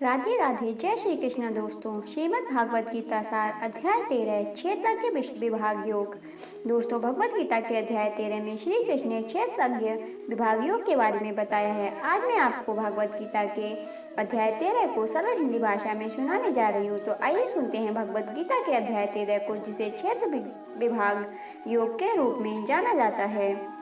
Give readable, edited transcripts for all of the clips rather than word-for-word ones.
राधे राधे। जय श्री कृष्ण दोस्तों। श्रीमद् भागवत गीता सार अध्याय 13 क्षेत्रज्ञ विभाग योग। दोस्तों, भगवत गीता के अध्याय 13 में श्री कृष्ण ने क्षेत्रज्ञ विभाग योग के बारे में बताया है। आज मैं आपको भागवत गीता के अध्याय 13 को सरल हिंदी भाषा में सुनाने जा रही हूँ। तो आइए सुनते हैं भगवत गीता के अध्याय 13 को, जिसे क्षेत्र विभाग योग के रूप में जाना जाता है।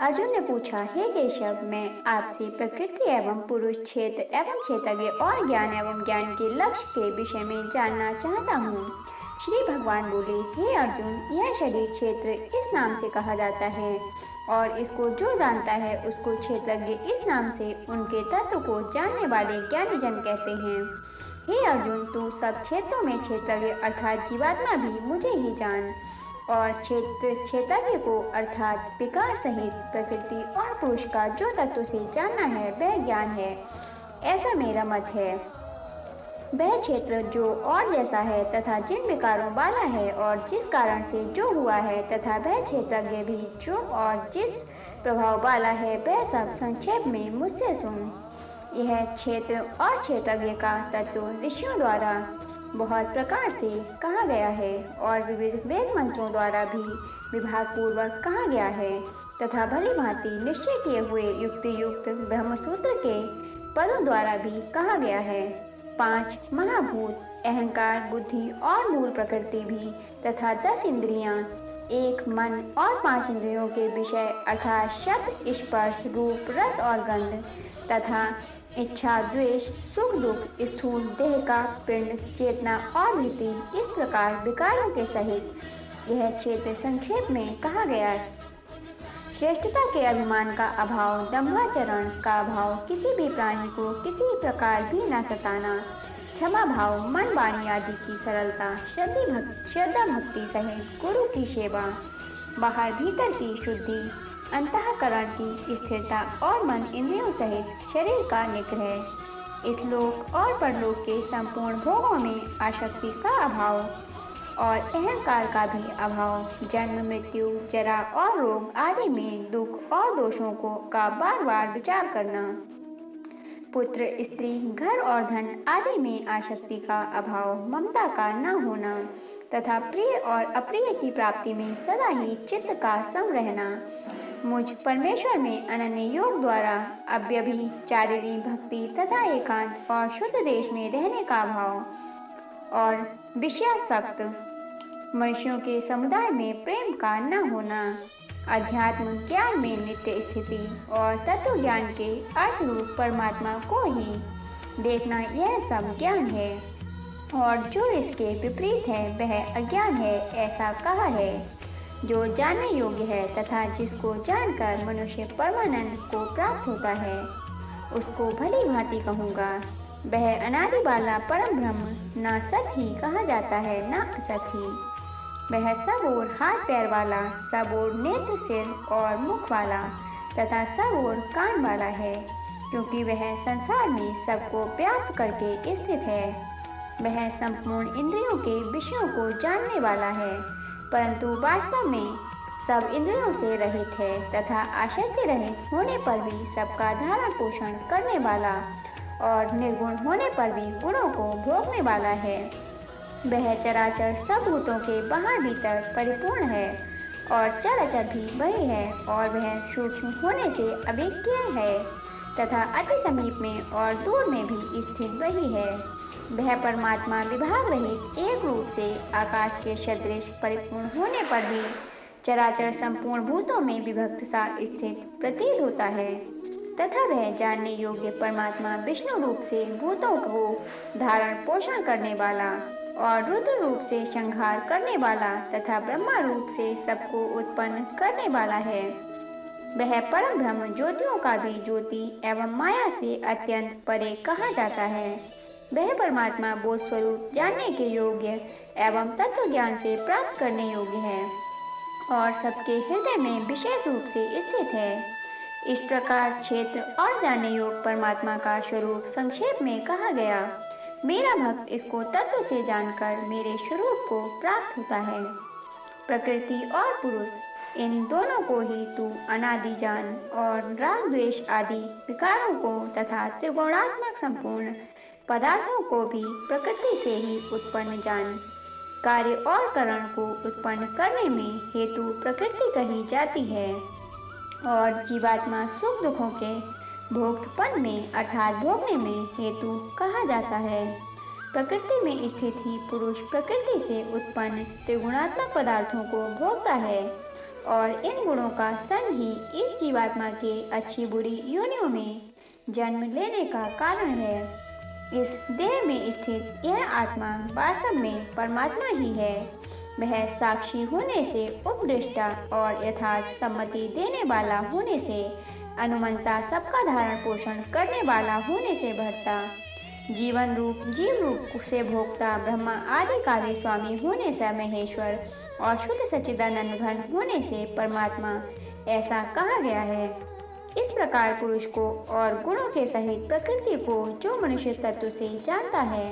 अर्जुन ने पूछा, हे केशव, मैं आपसे प्रकृति एवं पुरुष, क्षेत्र एवं क्षेत्रज्ञ और ज्ञान एवं ज्ञान के लक्ष्य के विषय में जानना चाहता हूँ। श्री भगवान बोले, हे अर्जुन, यह शरीर क्षेत्र इस नाम से कहा जाता है और इसको जो जानता है उसको क्षेत्रज्ञ इस नाम से उनके तत्व को जानने वाले ज्ञानी जन कहते हैं। हे अर्जुन, तू सब क्षेत्रों में क्षेत्रज्ञ अर्थात जीवात्मा भी मुझे ही जान, और क्षेत्रज्ञ को अर्थात विकार सहित प्रकृति और पुरुष का जो तत्व से जानना है वह ज्ञान है, ऐसा मेरा मत है। वह क्षेत्र जो और जैसा है तथा जिन विकारों वाला है और जिस कारण से जो हुआ है, तथा वह क्षेत्रज्ञ भी जो और जिस प्रभाव वाला है, वह सब संक्षेप में मुझसे सुन। यह क्षेत्र और क्षेत्रज्ञ का तत्व ऋषियों द्वारा बहुत प्रकार से कहा गया है और विविध वेद मंत्रों द्वारा भी विभाग पूर्वक कहा गया है, तथा भली भांति निश्चय किए हुए युक्ति युक्त ब्रह्मसूत्र के पदों द्वारा भी कहा गया है। 5 महाभूत, अहंकार, बुद्धि और मूल प्रकृति भी, तथा 10 इंद्रियां, 1 मन और 5 इंद्रियों के विषय अर्थात शब्द, स्पर्श, रूप, रस और गंध, तथा इच्छा, द्वेष, सुख, दुख, स्थूल देह का पिंड, चेतना और वृत्ति, इस प्रकार विकारों के सहित यह क्षेत्र संक्षेप में कहा गया। श्रेष्ठता के अभिमान का अभाव, दंभाचरण का अभाव, किसी भी प्राणी को किसी प्रकार भी न सताना, क्षमा भाव, मन वाणी आदि की सरलता, श्रद्धा भक्ति सहित गुरु की सेवा, बाहर भीतर की शुद्धि, अंतःकरण की स्थिरता और मन इंद्रियों सहित शरीर का निग्रह, इस लोक और परलोक के संपूर्ण भोगों में आसक्ति का अभाव और अहंकार का भी अभाव, जन्म, मृत्यु, जरा और रोग आदि में दुख और दोषों को का बार बार विचार करना, पुत्र, स्त्री, घर और धन आदि में आसक्ति का अभाव, ममता का न होना, तथा प्रिय और अप्रिय की प्राप्ति में सदा ही चित्त का सम रहना, मुझ परमेश्वर में अनन्य योग द्वारा अव्यभिचारिणी भक्ति तथा एकांत और शुद्ध देश में रहने का भाव और विषयासक्त मनुष्यों के समुदाय में प्रेम का न होना, अध्यात्म ज्ञान में नित्य स्थिति और तत्व ज्ञान के अर्थ रूप परमात्मा को ही देखना, यह सब ज्ञान है, और जो इसके विपरीत है वह अज्ञान है, ऐसा कहा है। जो जानने योग्य है तथा जिसको जानकर मनुष्य परमानंद को प्राप्त होता है, उसको भली भांति कहूँगा। वह अनादि वाला परम ब्रह्म न सत ही कहा जाता है न असत ही। वह सब ओर हाथ पैर वाला, सब ओर नेत्र, सिर और मुख वाला तथा सब ओर कान वाला है, क्योंकि वह संसार में सबको व्याप्त करके स्थित है। वह संपूर्ण इंद्रियों के विषयों को जानने वाला है, परंतु वास्तव में सब इंद्रियों से रहित है तथा आसक्ति रहित होने पर भी सबका धारण पोषण करने वाला और निर्गुण होने पर भी गुणों को भोगने वाला है। वह चराचर सब भूतों के बाहर भीतर परिपूर्ण है और चराचर भी वही है, और वह सूक्ष्म होने से अभिज्ञ है तथा अति समीप में और दूर में भी स्थित वही है। वह परमात्मा विभाग रहित एक रूप से आकाश के सदृश परिपूर्ण होने पर भी चराचर संपूर्ण भूतों में विभक्त सा स्थित प्रतीत होता है, तथा वह जानने योग्य परमात्मा विष्णु रूप से भूतों को धारण पोषण करने वाला और रुद्र रूप से संहार करने वाला तथा ब्रह्मा रूप से सबको उत्पन्न करने वाला है। वह परम ब्रह्म ज्योतियों का भी ज्योति एवं माया से अत्यंत परे कहा जाता है। वह परमात्मा बोध स्वरूप जानने के योग्य एवं तत्व ज्ञान से प्राप्त करने योग्य है और सबके हृदय में विशेष रूप से स्थित है। इस प्रकार क्षेत्र और जानने योग परमात्मा का स्वरूप संक्षेप में कहा गया। मेरा भक्त इसको तत्व से जानकर मेरे स्वरूप को प्राप्त होता है। प्रकृति और पुरुष, इन दोनों को ही तू अनादि जान और राग द्वेष आदि विकारों को तथा त्रिगुणात्मक संपूर्ण पदार्थों को भी प्रकृति से ही उत्पन्न जान। कार्य और करण को उत्पन्न करने में हेतु प्रकृति कही जाती है और जीवात्मा सुख दुखों के भोक्तपन में अर्थात भोगने में हेतु कहा जाता है। प्रकृति में स्थित ही पुरुष प्रकृति से उत्पन्न त्रिगुणात्मक पदार्थों को भोगता है और इन गुणों का संग ही इस जीवात्मा के अच्छी बुरी योनियों में जन्म लेने का कारण है। इस देह में स्थित यह आत्मा वास्तव में परमात्मा ही है। वह साक्षी होने से उपदृष्टा और यथार्थ सम्मति देने वाला होने से अनुमंता सबका धारण पोषण करने वाला होने से भरता जीवन रूप जीव रूप से भोक्ता ब्रह्मा आदि का भी स्वामी होने से महेश्वर और शुद्ध सच्चिदानंद घन होने से परमात्मा ऐसा कहा गया है। इस प्रकार पुरुष को और गुणों के सहित प्रकृति को जो मनुष्य तत्व से जानता है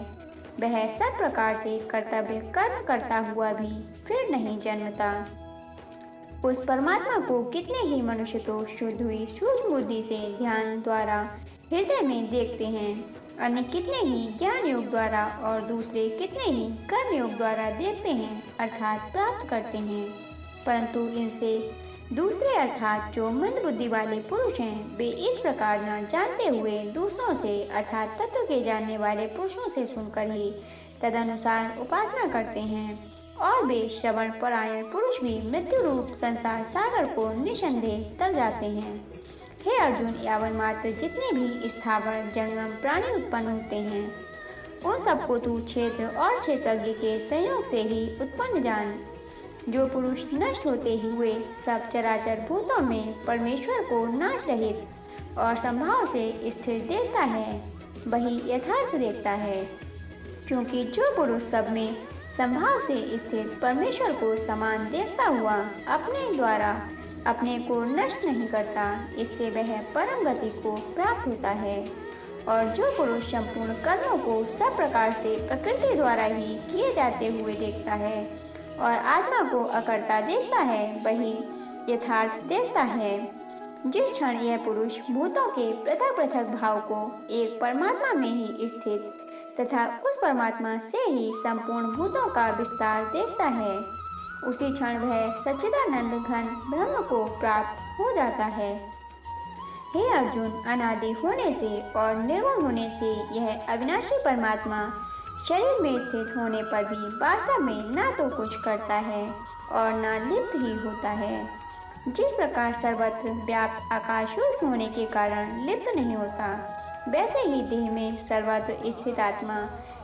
वह सब प्रकार से कर्तव्य कर्म करता हुआ भी फिर नहीं जन्मता। उस परमात्मा को कितने ही मनुष्य तो शुद्ध हुई सूक्ष्म बुद्धि से ध्यान द्वारा हृदय में देखते हैं, अन्य कितने ही ज्ञान योग द्वारा और दूसरे कितने ही कर्म योग द्वारा देखते हैं अर्थात प्राप्त करते हैं। परंतु इनसे दूसरे अर्थात जो मंद बुद्धि वाले पुरुष हैं वे इस प्रकार न जानते हुए दूसरों से अर्थात तत्व के जानने वाले पुरुषों से सुनकर ही तदनुसार उपासना करते हैं और वे श्रवण परायण पुरुष भी मृत्यु रूप संसार सागर को निसंदेह तर जाते हैं। हे अर्जुन, यावन मात्र जितने भी स्थावर जंगम प्राणी उत्पन्न होते हैं उन सबको तू क्षेत्र और क्षेत्रज्ञ के संयोग से ही उत्पन्न जान। जो पुरुष नष्ट होते हुए सब चराचर भूतों में परमेश्वर को नाश रहित और संभाव से स्थिर देखता है वही यथार्थ देखता है, क्योंकि जो पुरुष सब में संभाव से स्थित परमेश्वर को समान देखता हुआ अपने द्वारा अपने को नष्ट नहीं करता, इससे वह परम गति को प्राप्त होता है। और जो पुरुष संपूर्ण कर्मों को सब प्रकार से प्रकृति द्वारा ही किए जाते हुए देखता है और आत्मा को अकर्ता देखता है वही यथार्थ देखता है। जिस क्षण यह पुरुष भूतों के पृथक पृथक भाव को एक परमात्मा में ही स्थित तथा उस परमात्मा से ही संपूर्ण भूतों का विस्तार देखता है, उसी क्षण वह सच्चिदानंद घन ब्रह्म को प्राप्त हो जाता है। हे अर्जुन, अनादि होने से और निर्गुण होने से यह अविनाशी परमात्मा शरीर में स्थित होने पर भी वास्तव में न तो कुछ करता है और न लिप्त ही होता है। जिस प्रकार सर्वत्र व्याप्त आकाश सूक्ष्म होने के कारण लिप्त नहीं होता, वैसे ही देह में सर्वत्र स्थित आत्मा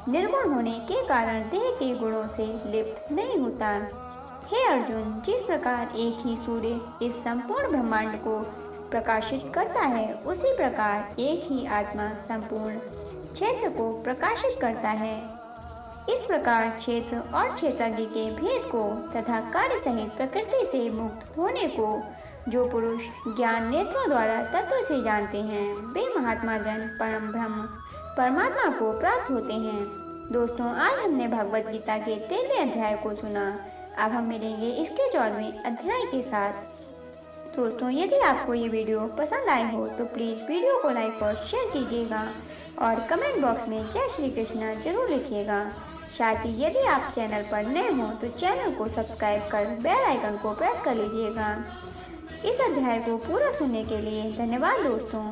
निर्गुण होने के कारण देह के गुणों से लिप्त नहीं होता। हे अर्जुन, जिस प्रकार एक ही सूर्य इस संपूर्ण ब्रह्मांड को प्रकाशित करता है, उसी प्रकार एक ही आत्मा संपूर्ण क्षेत्र को प्रकाशित करता है। इस प्रकार क्षेत्र और क्षेत्रज्ञ के भेद को तथा कार्य सहित प्रकृति से मुक्त होने को जो पुरुष ज्ञान नेत्रों द्वारा तत्व से जानते हैं वे महात्मा जन परम ब्रह्म परमात्मा को प्राप्त होते हैं। दोस्तों, आज हमने भगवत गीता के 13वें अध्याय को सुना। अब हम मिलेंगे इसके 14वें अध्याय के साथ। दोस्तों, यदि आपको ये वीडियो पसंद आए हो तो प्लीज़ वीडियो को लाइक और शेयर कीजिएगा और कमेंट बॉक्स में जय श्री कृष्णा जरूर लिखिएगा। साथ ही यदि आप चैनल पर नए हो तो चैनल को सब्सक्राइब कर बेल आइकन को प्रेस कर लीजिएगा। इस अध्याय को पूरा सुनने के लिए धन्यवाद दोस्तों।